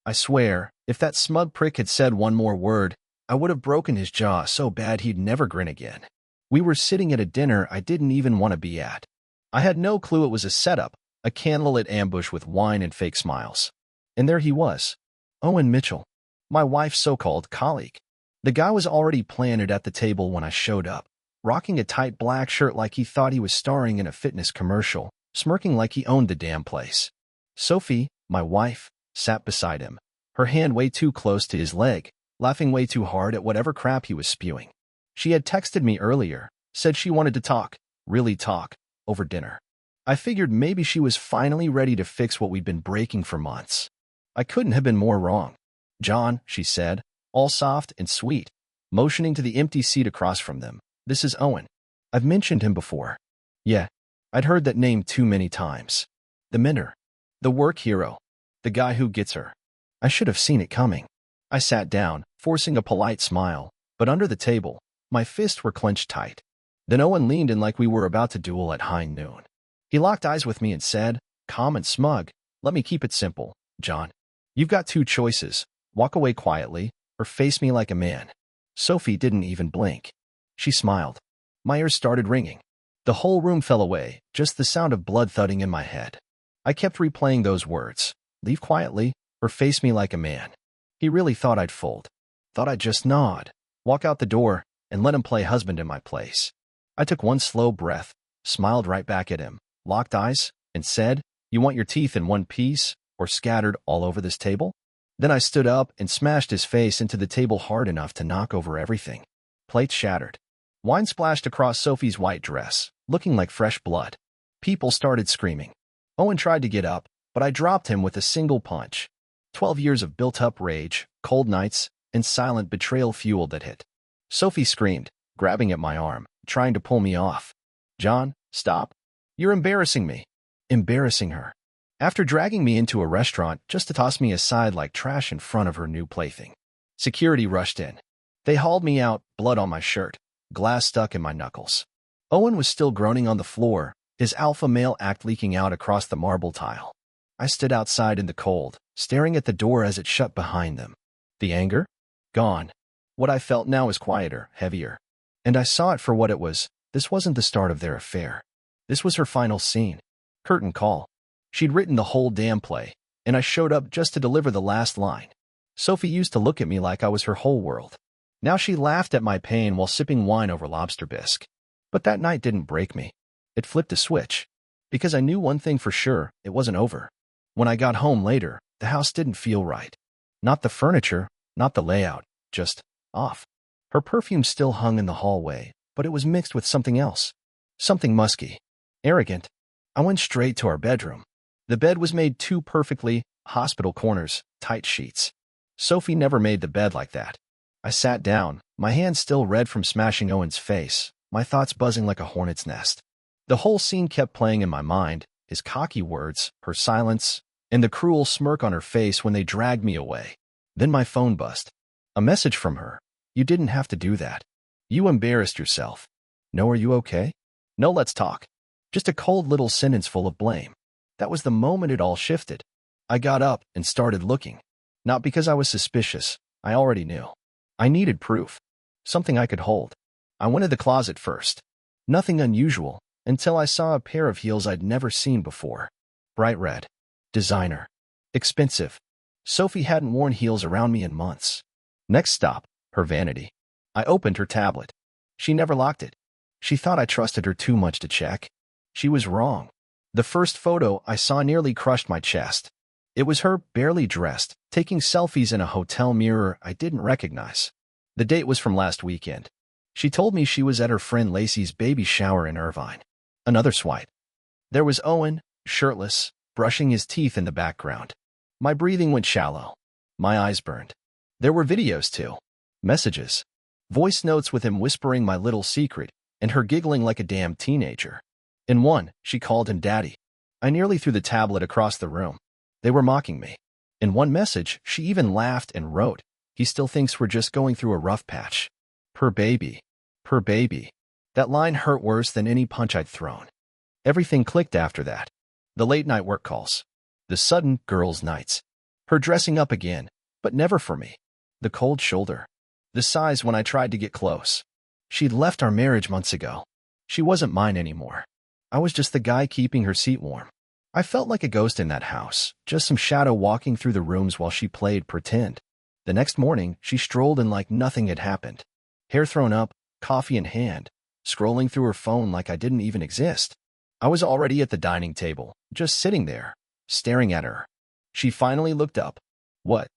I swear, if that smug prick had said one more word, I would have broken his jaw so bad he'd never grin again. We were sitting at a dinner I didn't even want to be at. I had no clue it was a setup, a candlelit ambush with wine and fake smiles. And there he was, Owen Mitchell, my wife's so-called colleague. The guy was already planted at the table when I showed up, rocking a tight black shirt like he thought he was starring in a fitness commercial, smirking like he owned the damn place. Sophie, my wife, sat beside him, her hand way too close to his leg, laughing way too hard at whatever crap he was spewing. She had texted me earlier, said she wanted to talk, really talk, over dinner. I figured maybe she was finally ready to fix what we'd been breaking for months. I couldn't have been more wrong. "John," she said, all soft and sweet, motioning to the empty seat across from them. "This is Owen. I've mentioned him before." Yeah, I'd heard that name too many times. The mentor. The work hero. The guy who gets her. I should have seen it coming. I sat down, forcing a polite smile, but under the table, my fists were clenched tight. Then Owen leaned in like we were about to duel at high noon. He locked eyes with me and said, calm and smug, "Let me keep it simple, John. You've got two choices. Walk away quietly, or face me like a man." Sophie didn't even blink. She smiled. My ears started ringing. The whole room fell away, just the sound of blood thudding in my head. I kept replaying those words, leave quietly, or face me like a man. He really thought I'd fold. Thought I'd just nod, walk out the door, and let him play husband in my place. I took one slow breath, smiled right back at him, locked eyes, and said, "You want your teeth in one piece, or scattered all over this table?" Then I stood up and smashed his face into the table hard enough to knock over everything. Plates shattered. Wine splashed across Sophie's white dress, looking like fresh blood. People started screaming. Owen tried to get up, but I dropped him with a single punch. 12 years of built-up rage, cold nights, and silent betrayal fueled that hit. Sophie screamed, grabbing at my arm, trying to pull me off. "John, stop. You're embarrassing me." Embarrassing her. After dragging me into a restaurant just to toss me aside like trash in front of her new plaything. Security rushed in. They hauled me out, blood on my shirt, glass stuck in my knuckles. Owen was still groaning on the floor, his alpha male act leaking out across the marble tile. I stood outside in the cold, staring at the door as it shut behind them. The anger? Gone. What I felt now was quieter, heavier. And I saw it for what it was. This wasn't the start of their affair. This was her final scene. Curtain call. She'd written the whole damn play, and I showed up just to deliver the last line. Sophie used to look at me like I was her whole world. Now she laughed at my pain while sipping wine over lobster bisque. But that night didn't break me. It flipped a switch. Because I knew one thing for sure, it wasn't over. When I got home later, the house didn't feel right. Not the furniture, not the layout, just off. Her perfume still hung in the hallway, but it was mixed with something else. Something musky. Arrogant. I went straight to our bedroom. The bed was made too perfectly, hospital corners, tight sheets. Sophie never made the bed like that. I sat down, my hands still red from smashing Owen's face, my thoughts buzzing like a hornet's nest. The whole scene kept playing in my mind, his cocky words, her silence, and the cruel smirk on her face when they dragged me away. Then my phone buzzed. A message from her. "You didn't have to do that. You embarrassed yourself. No, are you okay? No, let's talk." Just a cold little sentence full of blame. That was the moment it all shifted. I got up and started looking. Not because I was suspicious. I already knew. I needed proof. Something I could hold. I went to the closet first. Nothing unusual, until I saw a pair of heels I'd never seen before. Bright red. Designer. Expensive. Sophie hadn't worn heels around me in months. Next stop, her vanity. I opened her tablet. She never locked it. She thought I trusted her too much to check. She was wrong. The first photo I saw nearly crushed my chest. It was her, barely dressed, taking selfies in a hotel mirror I didn't recognize. The date was from last weekend. She told me she was at her friend Lacey's baby shower in Irvine. Another swipe. There was Owen, shirtless, brushing his teeth in the background. My breathing went shallow. My eyes burned. There were videos too. Messages. Voice notes with him whispering my little secret, and her giggling like a damn teenager. In one, she called him Daddy. I nearly threw the tablet across the room. They were mocking me. In one message, she even laughed and wrote, "He still thinks we're just going through a rough patch. Per baby. Per baby." That line hurt worse than any punch I'd thrown. Everything clicked after that. The late-night work calls. The sudden girls' nights. Her dressing up again, but never for me. The cold shoulder. The sighs when I tried to get close. She'd left our marriage months ago. She wasn't mine anymore. I was just the guy keeping her seat warm. I felt like a ghost in that house, just some shadow walking through the rooms while she played pretend. The next morning, she strolled in like nothing had happened. Hair thrown up, coffee in hand, scrolling through her phone like I didn't even exist. I was already at the dining table, just sitting there, staring at her. She finally looked up. What?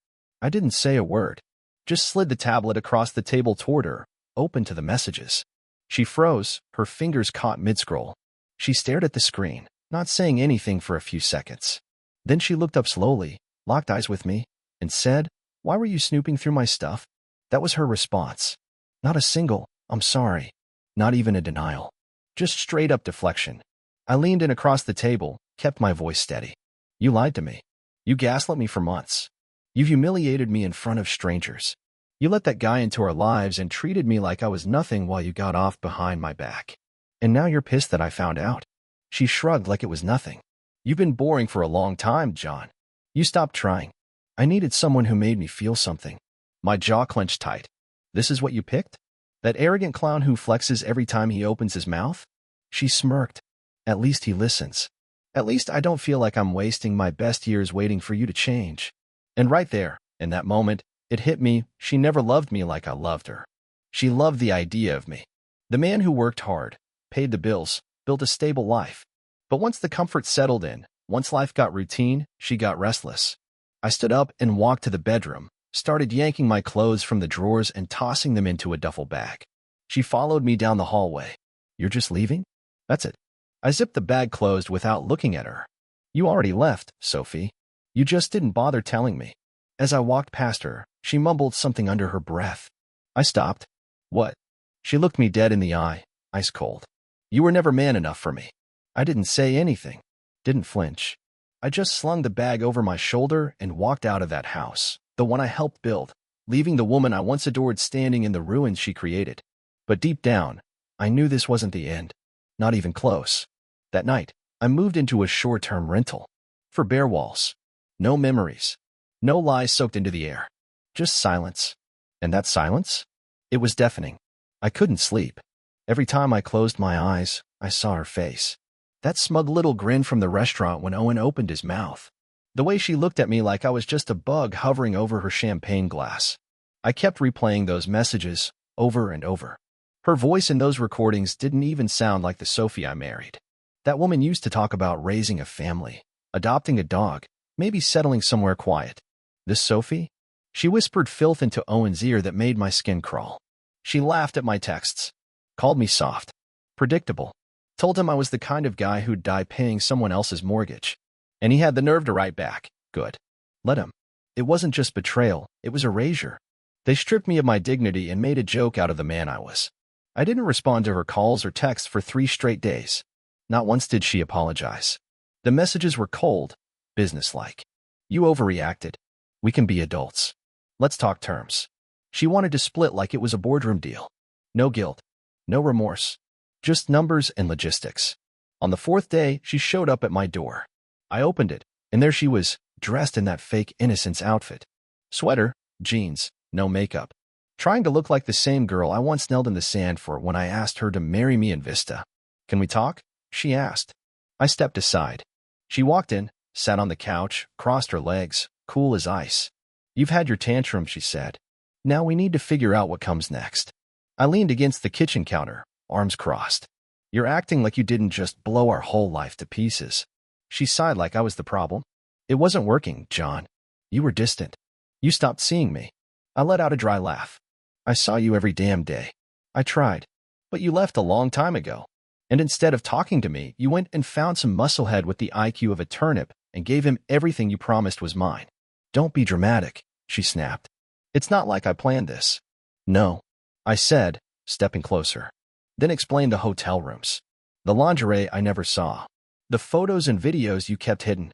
I didn't say a word. Just slid the tablet across the table toward her, open to the messages. She froze, her fingers caught mid-scroll. She stared at the screen, not saying anything for a few seconds. Then she looked up slowly, locked eyes with me, and said, "Why were you snooping through my stuff?" That was her response. Not a single, "I'm sorry." Not even a denial. Just straight-up deflection. I leaned in across the table, kept my voice steady. "You lied to me. You gaslit me for months. You humiliated me in front of strangers. You let that guy into our lives and treated me like I was nothing while you got off behind my back. And now you're pissed that I found out." She shrugged like it was nothing. "You've been boring for a long time, John. You stopped trying. I needed someone who made me feel something." My jaw clenched tight. "This is what you picked? That arrogant clown who flexes every time he opens his mouth?" She smirked. "At least he listens. At least I don't feel like I'm wasting my best years waiting for you to change." And right there, in that moment, it hit me, she never loved me like I loved her. She loved the idea of me. The man who worked hard, paid the bills, built a stable life. But once the comfort settled in, once life got routine, she got restless. I stood up and walked to the bedroom, started yanking my clothes from the drawers and tossing them into a duffel bag. She followed me down the hallway. "You're just leaving?" "That's it." I zipped the bag closed without looking at her. "You already left, Sophie. You just didn't bother telling me." As I walked past her, she mumbled something under her breath. I stopped. "What?" She looked me dead in the eye, ice cold. "You were never man enough for me." I didn't say anything, didn't flinch. I just slung the bag over my shoulder and walked out of that house, the one I helped build, leaving the woman I once adored standing in the ruins she created. But deep down, I knew this wasn't the end. Not even close. That night, I moved into a short-term rental. For bare walls. No memories. No lies soaked into the air. Just silence. And that silence? It was deafening. I couldn't sleep. Every time I closed my eyes, I saw her face. That smug little grin from the restaurant when Owen opened his mouth. The way she looked at me like I was just a bug hovering over her champagne glass. I kept replaying those messages over and over. Her voice in those recordings didn't even sound like the Sophie I married. That woman used to talk about raising a family, adopting a dog, maybe settling somewhere quiet. This Sophie? She whispered filth into Owen's ear that made my skin crawl. She laughed at my texts, called me soft, predictable, told him I was the kind of guy who'd die paying someone else's mortgage. And he had the nerve to write back. Good. Let him. It wasn't just betrayal, it was erasure. They stripped me of my dignity and made a joke out of the man I was. I didn't respond to her calls or texts for 3 straight days. Not once did she apologize. The messages were cold, businesslike. "You overreacted. We can be adults. Let's talk terms." She wanted to split like it was a boardroom deal. No guilt. No remorse. Just numbers and logistics. On the 4th day, she showed up at my door. I opened it, and there she was, dressed in that fake innocence outfit. Sweater, jeans, no makeup. Trying to look like the same girl I once knelt in the sand for when I asked her to marry me in Vista. "Can we talk?" she asked. I stepped aside. She walked in, sat on the couch, crossed her legs, cool as ice. "You've had your tantrum," she said. "Now we need to figure out what comes next." I leaned against the kitchen counter, arms crossed. "You're acting like you didn't just blow our whole life to pieces." She sighed like I was the problem. "It wasn't working, John. You were distant. You stopped seeing me." I let out a dry laugh. "I saw you every damn day. I tried. But you left a long time ago. And instead of talking to me, you went and found some musclehead with the IQ of a turnip and gave him everything you promised was mine." "Don't be dramatic," she snapped. "It's not like I planned this." "No," I said, stepping closer. Then explained the hotel rooms. The lingerie I never saw. The photos and videos you kept hidden.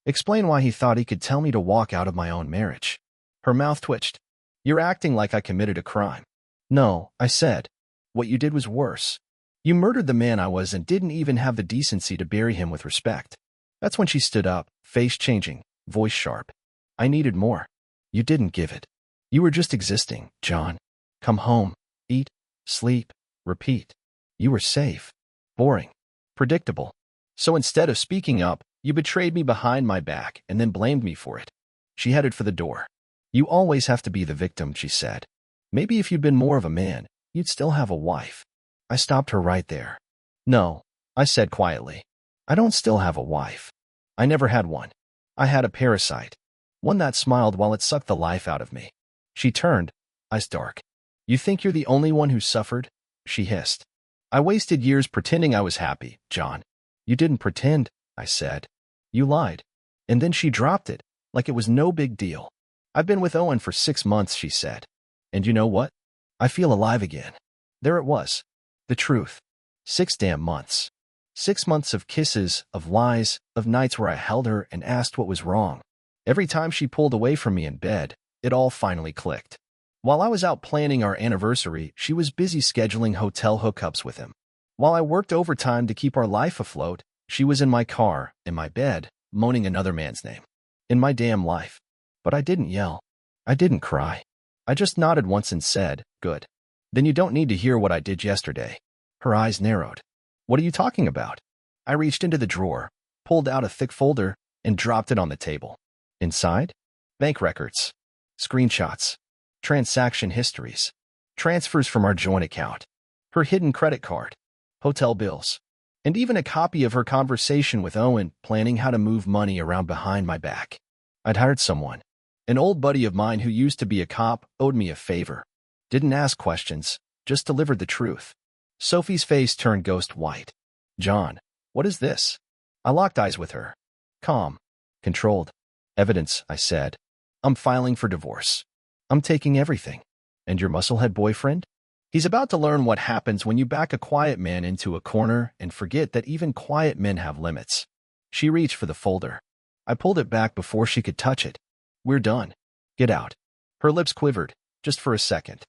Explain why he thought he could tell me to walk out of my own marriage. Her mouth twitched. "You're acting like I committed a crime." "No," I said. "What you did was worse. You murdered the man I was and didn't even have the decency to bury him with respect." That's when she stood up, face changing, voice sharp. I needed more. You didn't give it. You were just existing, John. Come home, eat, sleep, repeat. You were safe, boring, predictable. So instead of speaking up, you betrayed me behind my back and then blamed me for it. She headed for the door. You always have to be the victim, she said. Maybe if you'd been more of a man, you'd still have a wife. I stopped her right there. No, I said quietly. I don't still have a wife. I never had one. I had a parasite. One that smiled while it sucked the life out of me. She turned, eyes dark. You think you're the only one who suffered? She hissed. I wasted years pretending I was happy, John. You didn't pretend, I said. You lied. And then she dropped it, like it was no big deal. I've been with Owen for 6 months, she said. And you know what? I feel alive again. There it was. The truth. 6 damn months. 6 months of kisses, of lies, of nights where I held her and asked what was wrong. Every time she pulled away from me in bed, it all finally clicked. While I was out planning our anniversary, she was busy scheduling hotel hookups with him. While I worked overtime to keep our life afloat, she was in my car, in my bed, moaning another man's name. In my damn life. But I didn't yell. I didn't cry. I just nodded once and said, good. Then you don't need to hear what I did yesterday. Her eyes narrowed. What are you talking about? I reached into the drawer, pulled out a thick folder, and dropped it on the table. Inside? Bank records. Screenshots. Transaction histories. Transfers from our joint account. Her hidden credit card. Hotel bills. And even a copy of her conversation with Owen planning how to move money around behind my back. I'd hired someone. An old buddy of mine who used to be a cop owed me a favor. Didn't ask questions, just delivered the truth. Sophie's face turned ghost white. John, what is this? I locked eyes with her. Calm. Controlled. Evidence, I said. I'm filing for divorce. I'm taking everything. And your musclehead boyfriend? He's about to learn what happens when you back a quiet man into a corner and forget that even quiet men have limits. She reached for the folder. I pulled it back before she could touch it. We're done. Get out. Her lips quivered, just for a second.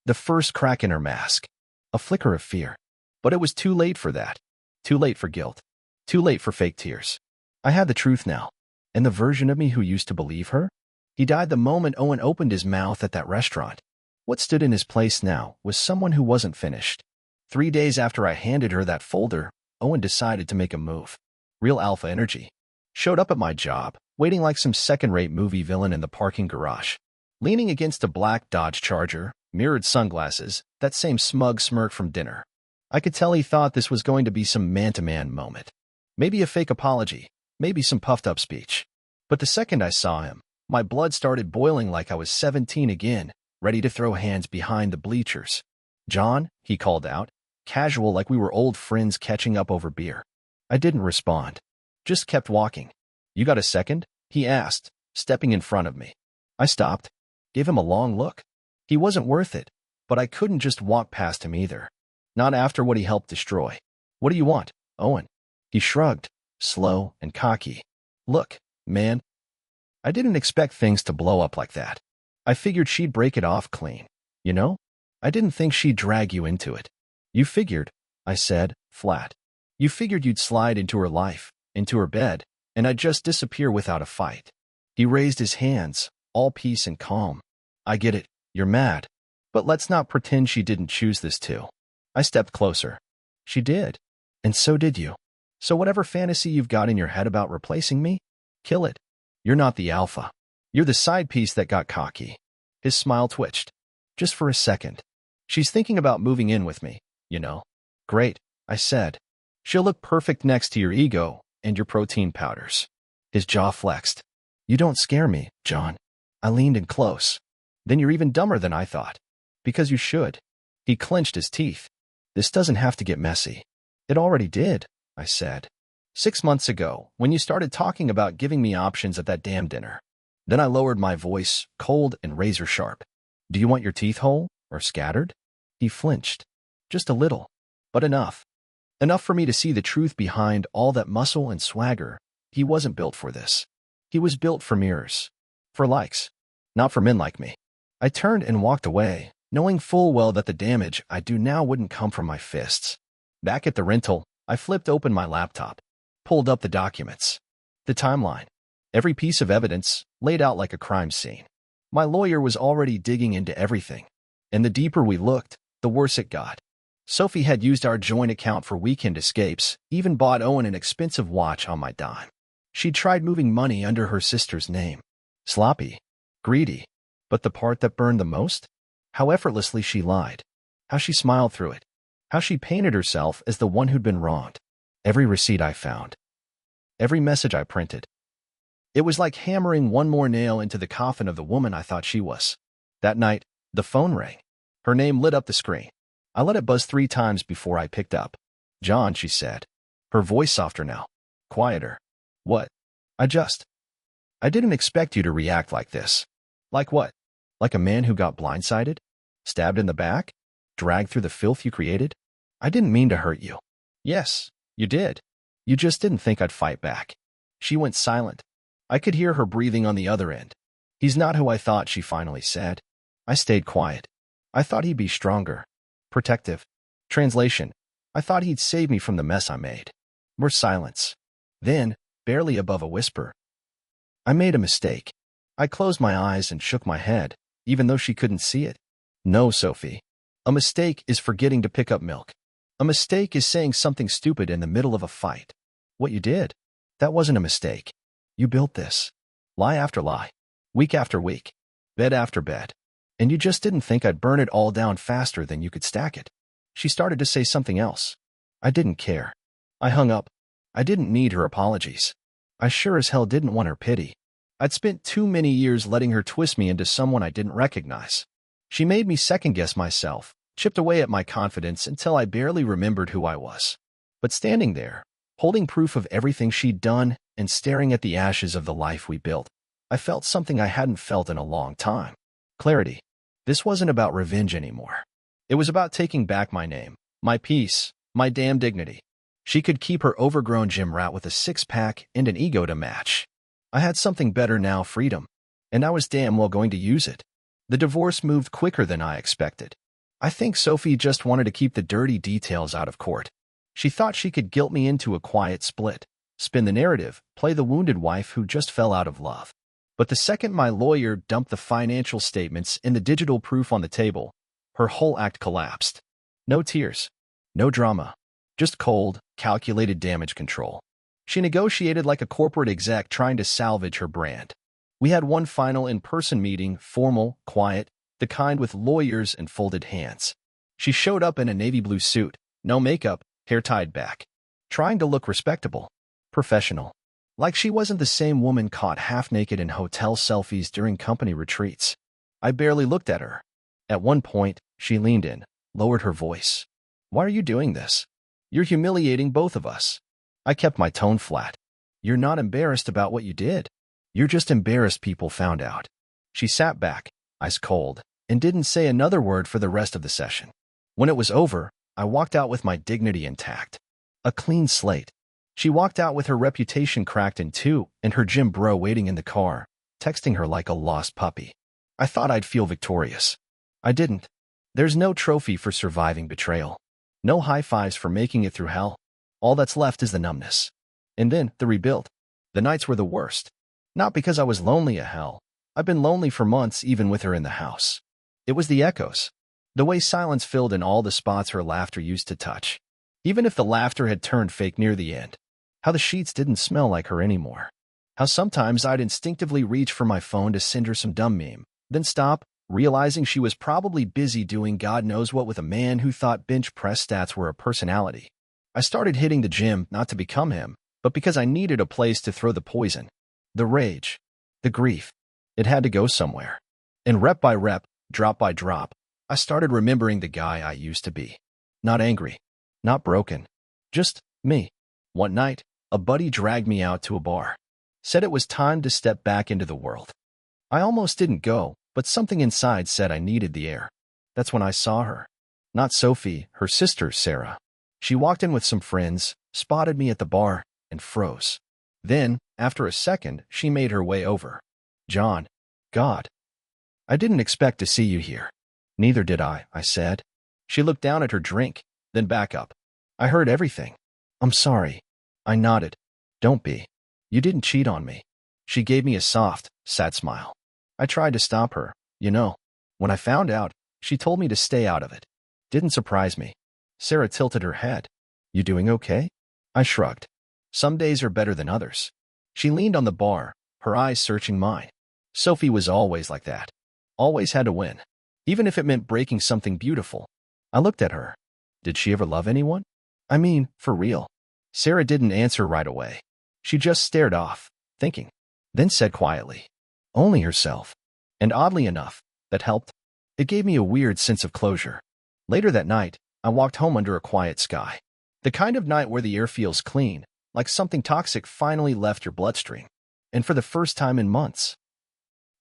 The first crack in her mask. A flicker of fear. But it was too late for that. Too late for guilt. Too late for fake tears. I had the truth now. And the version of me who used to believe her? He died the moment Owen opened his mouth at that restaurant. What stood in his place now was someone who wasn't finished. 3 days after I handed her that folder, Owen decided to make a move. Real alpha energy. Showed up at my job, waiting like some second-rate movie villain in the parking garage. Leaning against a black Dodge Charger, mirrored sunglasses, that same smug smirk from dinner. I could tell he thought this was going to be some man-to-man moment. Maybe a fake apology, maybe some puffed-up speech. But the second I saw him, my blood started boiling like I was 17 again, ready to throw hands behind the bleachers. John, he called out, casual like we were old friends catching up over beer. I didn't respond. Just kept walking. You got a second? He asked, stepping in front of me. I stopped. Gave him a long look. He wasn't worth it, but I couldn't just walk past him either. Not after what he helped destroy. What do you want, Owen? He shrugged, slow and cocky. Look, man. I didn't expect things to blow up like that. I figured she'd break it off clean. You know? I didn't think she'd drag you into it. You figured, I said, flat. You figured you'd slide into her life, into her bed, and I'd just disappear without a fight. He raised his hands, all peace and calm. I get it, you're mad. But let's not pretend she didn't choose this too. I stepped closer. She did. And so did you. So whatever fantasy you've got in your head about replacing me, kill it. You're not the alpha. You're the side piece that got cocky. His smile twitched. Just for a second. She's thinking about moving in with me, you know. Great, I said. She'll look perfect next to your ego and your protein powders. His jaw flexed. You don't scare me, John. I leaned in close. Then you're even dumber than I thought. Because you should. He clenched his teeth. This doesn't have to get messy. It already did, I said. 6 months ago, when you started talking about giving me options at that damn dinner. Then I lowered my voice, cold and razor sharp. Do you want your teeth whole or scattered? He flinched. Just a little, but enough. Enough for me to see the truth behind all that muscle and swagger. He wasn't built for this. He was built for mirrors. For likes. Not for men like me. I turned and walked away, knowing full well that the damage I do now wouldn't come from my fists. Back at the rental, I flipped open my laptop. Pulled up the documents. The timeline. Every piece of evidence laid out like a crime scene. My lawyer was already digging into everything, and the deeper we looked, the worse it got. Sophie had used our joint account for weekend escapes, even bought Owen an expensive watch on my dime. She'd tried moving money under her sister's name. Sloppy, greedy, but the part that burned the most? How effortlessly she lied. How she smiled through it. How she painted herself as the one who'd been wronged. Every receipt I found. Every message I printed. It was like hammering one more nail into the coffin of the woman I thought she was. That night, the phone rang. Her name lit up the screen. I let it buzz 3 times before I picked up. "John," she said. Her voice softer now. Quieter. "What?" I didn't expect you to react like this." "Like what?" "Like a man who got blindsided? Stabbed in the back? Dragged through the filth you created? I didn't mean to hurt you." "Yes, you did. You just didn't think I'd fight back." She went silent. I could hear her breathing on the other end. "He's not who I thought," she finally said. I stayed quiet. I thought he'd be stronger. Protective. Translation: I thought he'd save me from the mess I made. More silence. Then, barely above a whisper, "I made a mistake." I closed my eyes and shook my head, even though she couldn't see it. "No, Sophie. A mistake is forgetting to pick up milk. A mistake is saying something stupid in the middle of a fight. What you did, that wasn't a mistake. You built this. Lie after lie. Week after week. Bed after bed. And you just didn't think I'd burn it all down faster than you could stack it." She started to say something else. I didn't care. I hung up. I didn't need her apologies. I sure as hell didn't want her pity. I'd spent too many years letting her twist me into someone I didn't recognize. She made me second-guess myself, chipped away at my confidence until I barely remembered who I was. But standing there, holding proof of everything she'd done and staring at the ashes of the life we built, I felt something I hadn't felt in a long time. Clarity. This wasn't about revenge anymore. It was about taking back my name, my peace, my damn dignity. She could keep her overgrown gym rat with a 6-pack and an ego to match. I had something better now, freedom, and I was damn well going to use it. The divorce moved quicker than I expected. I think Sophie just wanted to keep the dirty details out of court. She thought she could guilt me into a quiet split, spin the narrative, play the wounded wife who just fell out of love. But the second my lawyer dumped the financial statements and the digital proof on the table, her whole act collapsed. No tears. No drama. Just cold, calculated damage control. She negotiated like a corporate exec trying to salvage her brand. We had one final in-person meeting, formal, quiet, the kind with lawyers and folded hands. She showed up in a navy blue suit, no makeup, hair tied back, trying to look respectable, professional. Like she wasn't the same woman caught half-naked in hotel selfies during company retreats. I barely looked at her. At one point, she leaned in, lowered her voice. "Why are you doing this? You're humiliating both of us." I kept my tone flat. "You're not embarrassed about what you did. You're just embarrassed people found out." She sat back, ice cold, and didn't say another word for the rest of the session. When it was over, I walked out with my dignity intact. A clean slate. She walked out with her reputation cracked in two and her gym bro waiting in the car, texting her like a lost puppy. I thought I'd feel victorious. I didn't. There's no trophy for surviving betrayal. No high fives for making it through hell. All that's left is the numbness. And then, the rebuild. The nights were the worst. Not because I was lonely as hell. I've been lonely for months even with her in the house. It was the echoes. The way silence filled in all the spots her laughter used to touch. Even if the laughter had turned fake near the end. How the sheets didn't smell like her anymore. How sometimes I'd instinctively reach for my phone to send her some dumb meme, then stop, realizing she was probably busy doing God knows what with a man who thought bench press stats were a personality. I started hitting the gym not to become him, but because I needed a place to throw the poison. The rage. The grief. It had to go somewhere. And rep by rep, drop by drop, I started remembering the guy I used to be. Not angry. Not broken. Just me. One night, a buddy dragged me out to a bar. Said it was time to step back into the world. I almost didn't go, but something inside said I needed the air. That's when I saw her. Not Sophie, her sister, Sarah. She walked in with some friends, spotted me at the bar, and froze. Then, after a second, she made her way over. "John. God. I didn't expect to see you here." "Neither did I said. She looked down at her drink, then back up. "I heard everything." "I'm sorry." I nodded. "Don't be. You didn't cheat on me." She gave me a soft, sad smile. I tried to stop her. When I found out, she told me to stay out of it. Didn't surprise me. Sarah tilted her head. You doing okay? I shrugged. Some days are better than others. She leaned on the bar, her eyes searching mine. Sophie was always like that. Always had to win. Even if it meant breaking something beautiful. I looked at her. Did she ever love anyone? I mean, for real. Sarah didn't answer right away. She just stared off, thinking. Then said quietly, only herself. And oddly enough, that helped. It gave me a weird sense of closure. Later that night, I walked home under a quiet sky. The kind of night where the air feels clean, like something toxic finally left your bloodstream. And for the first time in months,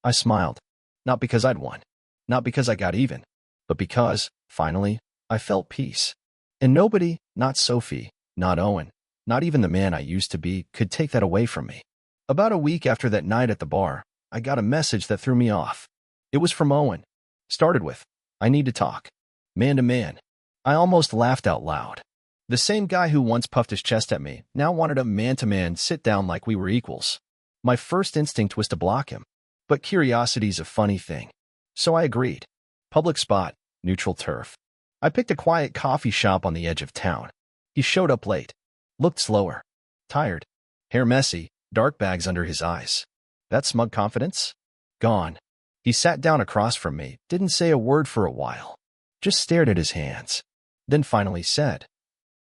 I smiled. Not because I'd won. Not because I got even. But because, finally, I felt peace. And nobody, not Sophie, not Owen, not even the man I used to be, could take that away from me. About a week after that night at the bar, I got a message that threw me off. It was from Owen. Started with, I need to talk. Man to man. I almost laughed out loud. The same guy who once puffed his chest at me now wanted a man-to-man sit-down like we were equals. My first instinct was to block him. But curiosity's a funny thing. So I agreed. Public spot, neutral turf. I picked a quiet coffee shop on the edge of town. He showed up late. Looked slower. Tired. Hair messy, dark bags under his eyes. That smug confidence? Gone. He sat down across from me, didn't say a word for a while. Just stared at his hands. Then finally said,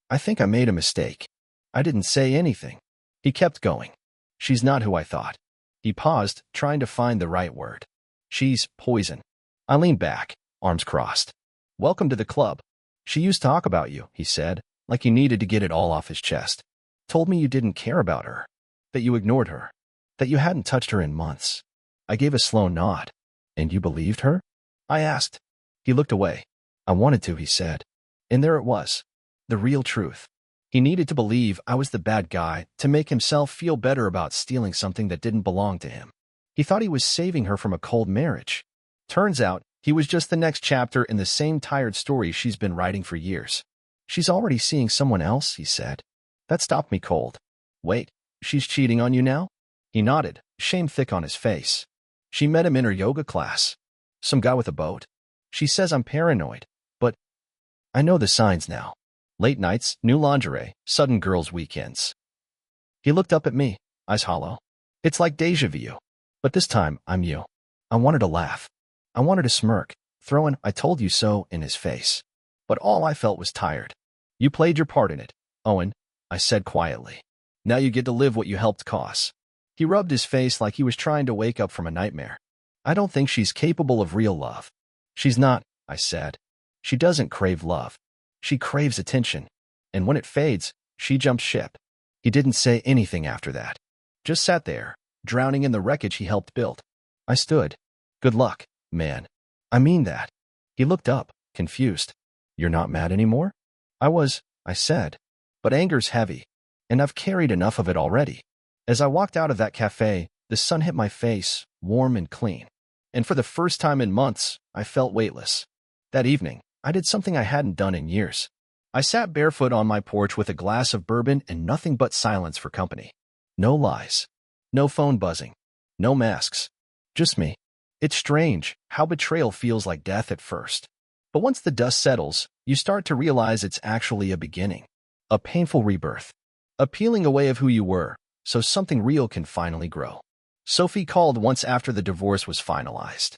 I think I made a mistake. I didn't say anything. He kept going. She's not who I thought. He paused, trying to find the right word. She's poison. I leaned back, arms crossed. Welcome to the club. She used to talk about you, he said, like he needed to get it all off his chest. Told me you didn't care about her. That you ignored her. That you hadn't touched her in months. I gave a slow nod. And you believed her? I asked. He looked away. I wanted to, he said. And there it was. The real truth. He needed to believe I was the bad guy to make himself feel better about stealing something that didn't belong to him. He thought he was saving her from a cold marriage. Turns out, he was just the next chapter in the same tired story she's been writing for years. She's already seeing someone else, he said. That stopped me cold. Wait, she's cheating on you now? He nodded, shame thick on his face. She met him in her yoga class. Some guy with a boat. She says I'm paranoid, but I know the signs now. Late nights, new lingerie, sudden girls' weekends. He looked up at me, eyes hollow. It's like deja vu. But this time, I'm you. I wanted to laugh. I wanted to smirk, throw an I told you so in his face. But all I felt was tired. You played your part in it, Owen, I said quietly. Now you get to live what you helped cause. He rubbed his face like he was trying to wake up from a nightmare. I don't think she's capable of real love. She's not, I said. She doesn't crave love. She craves attention. And when it fades, she jumps ship. He didn't say anything after that. Just sat there, drowning in the wreckage he helped build. I stood. Good luck, man. I mean that. He looked up, confused. You're not mad anymore? I was, I said. But anger's heavy. And I've carried enough of it already. As I walked out of that cafe, the sun hit my face, warm and clean. And for the first time in months, I felt weightless. That evening, I did something I hadn't done in years. I sat barefoot on my porch with a glass of bourbon and nothing but silence for company. No lies. No phone buzzing. No masks. Just me. It's strange how betrayal feels like death at first. But once the dust settles, you start to realize it's actually a beginning. A painful rebirth. A peeling away of who you were, so something real can finally grow. Sophie called once after the divorce was finalized.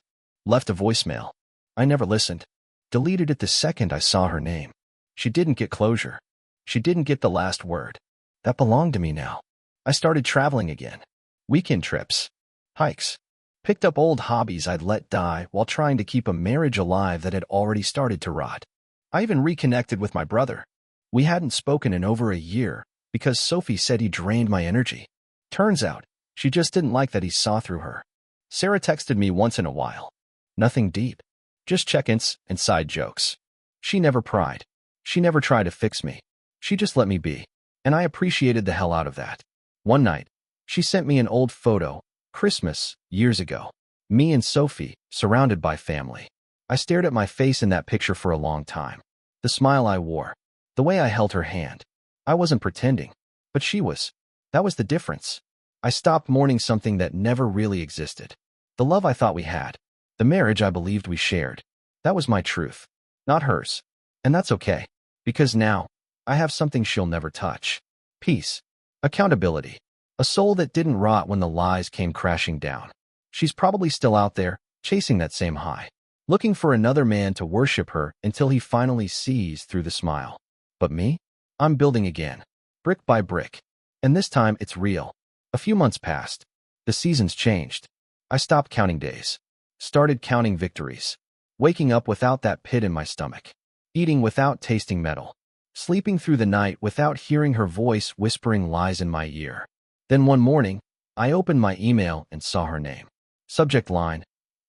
Left a voicemail. I never listened. Deleted it the second I saw her name. She didn't get closure. She didn't get the last word. That belonged to me now. I started traveling again. Weekend trips. Hikes. Picked up old hobbies I'd let die while trying to keep a marriage alive that had already started to rot. I even reconnected with my brother. We hadn't spoken in over a year because Sophie said he drained my energy. Turns out, she just didn't like that he saw through her. Sarah texted me once in a while. Nothing deep. Just check-ins and side jokes. She never pried. She never tried to fix me. She just let me be. And I appreciated the hell out of that. One night, she sent me an old photo, Christmas, years ago. Me and Sophie, surrounded by family. I stared at my face in that picture for a long time. The smile I wore. The way I held her hand. I wasn't pretending. But she was. That was the difference. I stopped mourning something that never really existed. The love I thought we had. The marriage I believed we shared. That was my truth, not hers. And that's okay. Because now, I have something she'll never touch. Peace. Accountability. A soul that didn't rot when the lies came crashing down. She's probably still out there, chasing that same high. Looking for another man to worship her until he finally sees through the smile. But me? I'm building again. Brick by brick. And this time, it's real. A few months passed. The seasons changed. I stopped counting days. Started counting victories. Waking up without that pit in my stomach. Eating without tasting metal. Sleeping through the night without hearing her voice whispering lies in my ear. Then one morning, I opened my email and saw her name. Subject line,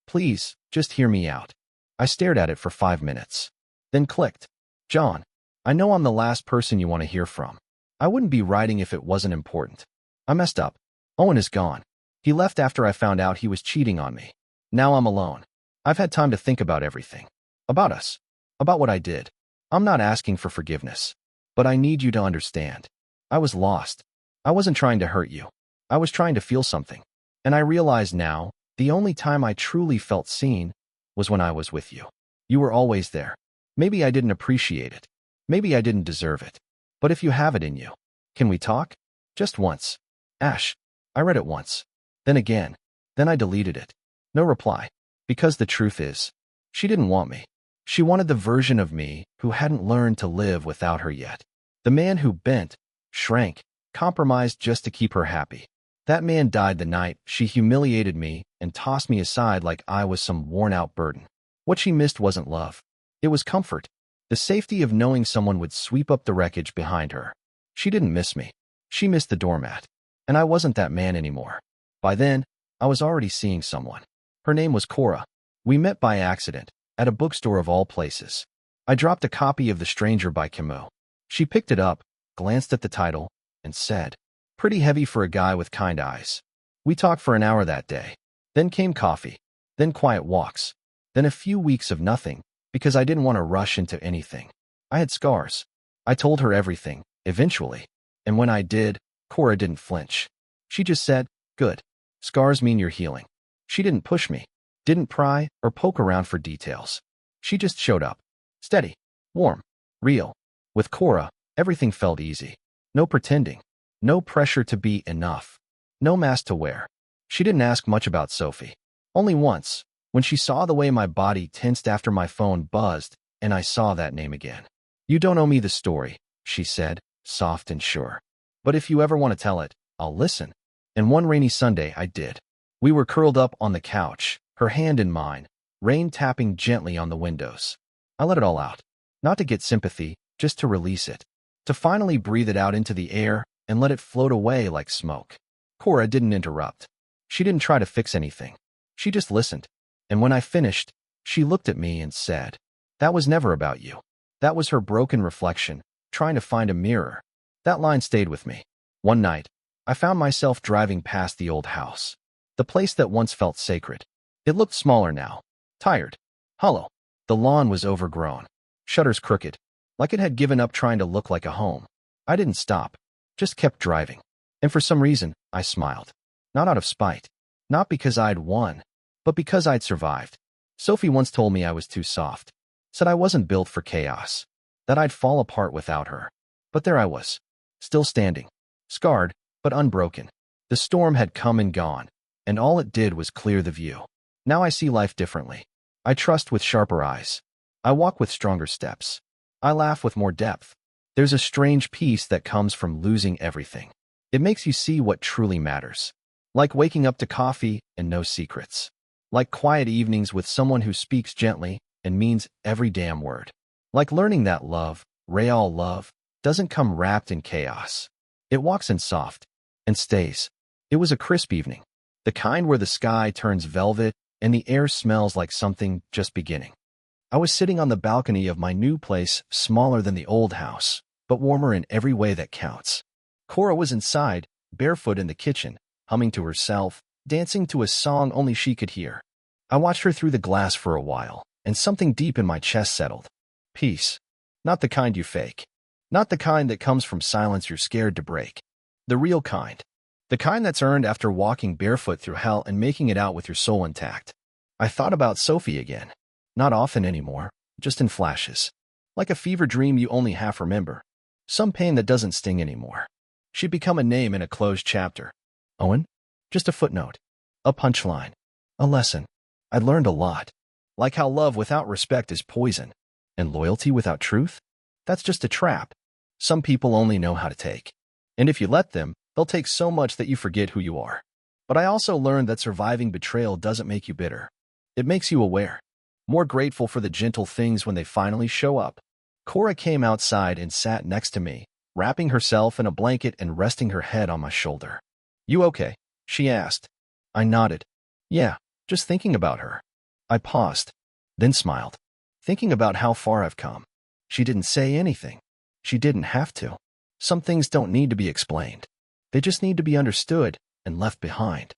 "Please, just hear me out." I stared at it for 5 minutes. Then clicked. "John, I know I'm the last person you want to hear from. I wouldn't be writing if it wasn't important. I messed up. Owen is gone. He left after I found out he was cheating on me. Now I'm alone. I've had time to think about everything. About us. About what I did. I'm not asking for forgiveness. But I need you to understand. I was lost. I wasn't trying to hurt you. I was trying to feel something. And I realize now, the only time I truly felt seen was when I was with you. You were always there. Maybe I didn't appreciate it. Maybe I didn't deserve it. But if you have it in you, can we talk? Just once. Ash. I read it once. Then again. Then I deleted it. No reply. Because the truth is, she didn't want me. She wanted the version of me who hadn't learned to live without her yet. The man who bent, shrank, compromised just to keep her happy. That man died the night she humiliated me and tossed me aside like I was some worn-out burden. What she missed wasn't love. It was comfort. The safety of knowing someone would sweep up the wreckage behind her. She didn't miss me. She missed the doormat. And I wasn't that man anymore. By then, I was already seeing someone. Her name was Cora. We met by accident, at a bookstore of all places. I dropped a copy of The Stranger by Camus. She picked it up, glanced at the title, and said, "Pretty heavy for a guy with kind eyes." We talked for an hour that day. Then came coffee. Then quiet walks. Then a few weeks of nothing, because I didn't want to rush into anything. I had scars. I told her everything, eventually. And when I did, Cora didn't flinch. She just said, "Good. Scars mean you're healing." She didn't push me, didn't pry or poke around for details. She just showed up. Steady, warm, real. With Cora, everything felt easy. No pretending. No pressure to be enough. No mask to wear. She didn't ask much about Sophie. Only once, when she saw the way my body tensed after my phone buzzed, and I saw that name again. "You don't owe me the story," she said, soft and sure. "But if you ever want to tell it, I'll listen." And one rainy Sunday, I did. We were curled up on the couch, her hand in mine, rain tapping gently on the windows. I let it all out. Not to get sympathy, just to release it. To finally breathe it out into the air and let it float away like smoke. Cora didn't interrupt. She didn't try to fix anything. She just listened. And when I finished, she looked at me and said, "That was never about you." That was her broken reflection, trying to find a mirror. That line stayed with me. One night, I found myself driving past the old house. The place that once felt sacred. It looked smaller now. Tired. Hollow. The lawn was overgrown. Shutters crooked. Like it had given up trying to look like a home. I didn't stop. Just kept driving. And for some reason, I smiled. Not out of spite. Not because I'd won. But because I'd survived. Sophie once told me I was too soft. Said I wasn't built for chaos. That I'd fall apart without her. But there I was. Still standing. Scarred, but unbroken. The storm had come and gone. And all it did was clear the view. Now I see life differently. I trust with sharper eyes. I walk with stronger steps. I laugh with more depth. There's a strange peace that comes from losing everything. It makes you see what truly matters. Like waking up to coffee and no secrets. Like quiet evenings with someone who speaks gently and means every damn word. Like learning that love, real love, doesn't come wrapped in chaos. It walks in soft and stays. It was a crisp evening. The kind where the sky turns velvet and the air smells like something just beginning. I was sitting on the balcony of my new place, smaller than the old house, but warmer in every way that counts. Cora was inside, barefoot in the kitchen, humming to herself, dancing to a song only she could hear. I watched her through the glass for a while, and something deep in my chest settled. Peace. Not the kind you fake. Not the kind that comes from silence you're scared to break. The real kind. The kind that's earned after walking barefoot through hell and making it out with your soul intact. I thought about Sophie again. Not often anymore, just in flashes. Like a fever dream you only half remember. Some pain that doesn't sting anymore. She'd become a name in a closed chapter. Owen? Just a footnote. A punchline. A lesson. I'd learned a lot. Like how love without respect is poison. And loyalty without truth? That's just a trap. Some people only know how to take. And if you let them, they'll take so much that you forget who you are. But I also learned that surviving betrayal doesn't make you bitter. It makes you aware. More grateful for the gentle things when they finally show up. Cora came outside and sat next to me, wrapping herself in a blanket and resting her head on my shoulder. You okay? She asked. I nodded. Yeah, just thinking about her. I paused, then smiled, thinking about how far I've come. She didn't say anything. She didn't have to. Some things don't need to be explained. They just need to be understood and left behind.